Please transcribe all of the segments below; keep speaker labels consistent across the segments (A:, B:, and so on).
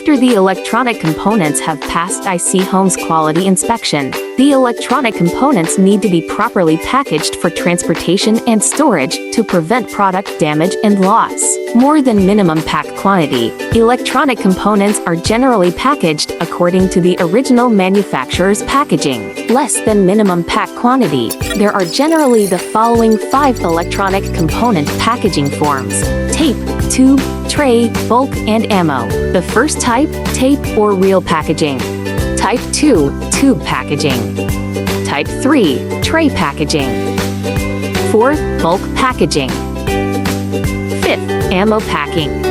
A: After the electronic components have passed ICHOME's quality inspection, the electronic components need to be properly packaged for transportation and storage to prevent product damage and loss. More than minimum pack quantity, electronic components are generally packaged according to the original manufacturer's packaging. Less than minimum pack quantity, there are generally the following 5 electronic component packaging forms: tape, tube, tray, bulk, and ammo. The first type, tape or reel packaging. Type 2, tube packaging. Type 3, tray packaging. 4th, bulk packaging. 5th, ammo packing.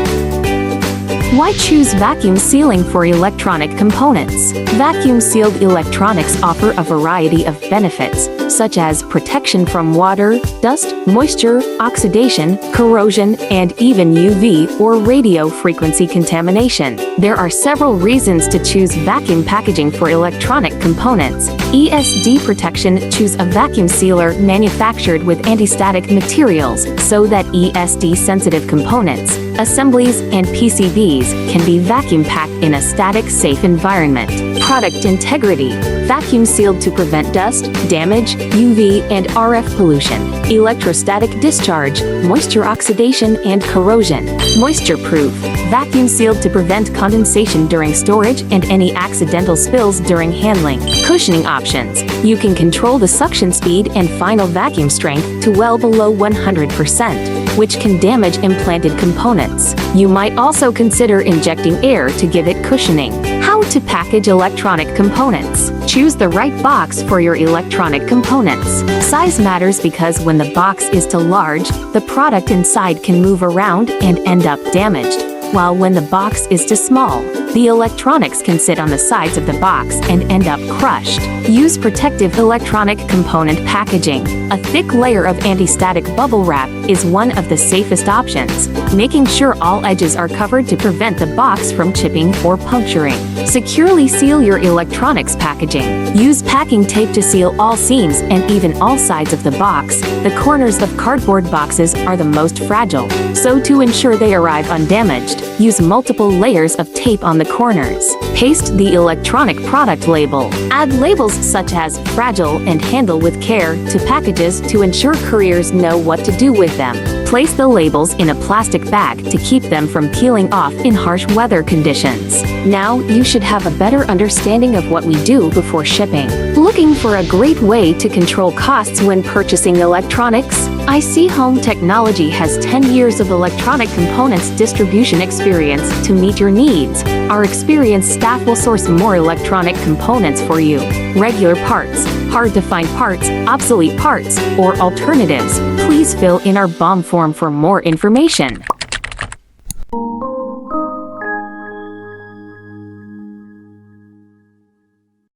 A: Why choose vacuum sealing for electronic components? Vacuum-sealed electronics offer a variety of benefits, such as protection from water, dust, moisture, oxidation, corrosion, and even UV or radio frequency contamination. There are several reasons to choose vacuum packaging for electronic components. ESD Protection. Choose a vacuum sealer manufactured with anti-static materials so that ESD-sensitive components, assemblies, and PCBs can be vacuum packed in a static, safe environment. Product integrity. Vacuum sealed to prevent dust, damage, UV, and RF pollution. Electrostatic discharge, moisture oxidation, and corrosion. Moisture-proof. Vacuum sealed to prevent condensation during storage and any accidental spills during handling. Cushioning options. You can control the suction speed and final vacuum strength to well below 100%, which can damage implanted components. You might also consider injecting air to give it cushioning. How to package electronic components. Choose the right box for your electronic components. Size matters because when the box is too large, the product inside can move around and end up damaged, while when the box is too small, the electronics can sit on the sides of the box and end up crushed. Use protective electronic component packaging. A thick layer of anti-static bubble wrap is one of the safest options, making sure all edges are covered to prevent the box from chipping or puncturing. Securely seal your electronics packaging. Use packing tape to seal all seams and even all sides of the box. The corners of cardboard boxes are the most fragile, so to ensure they arrive undamaged, use multiple layers of tape on the corners. Paste the electronic product label. Add labels such as fragile and handle with care to packages to ensure couriers know what to do with them. Place the labels in a plastic bag to keep them from peeling off in harsh weather conditions. Now you should have a better understanding of what we do before shipping. Looking for a great way to control costs when purchasing electronics? ICHOME Technology has 10 years of electronic components distribution experience to meet your needs. Our experienced staff will source more electronic components for you. Regular parts, hard-to-find parts, obsolete parts, or alternatives. Please fill in our BOM form for more information.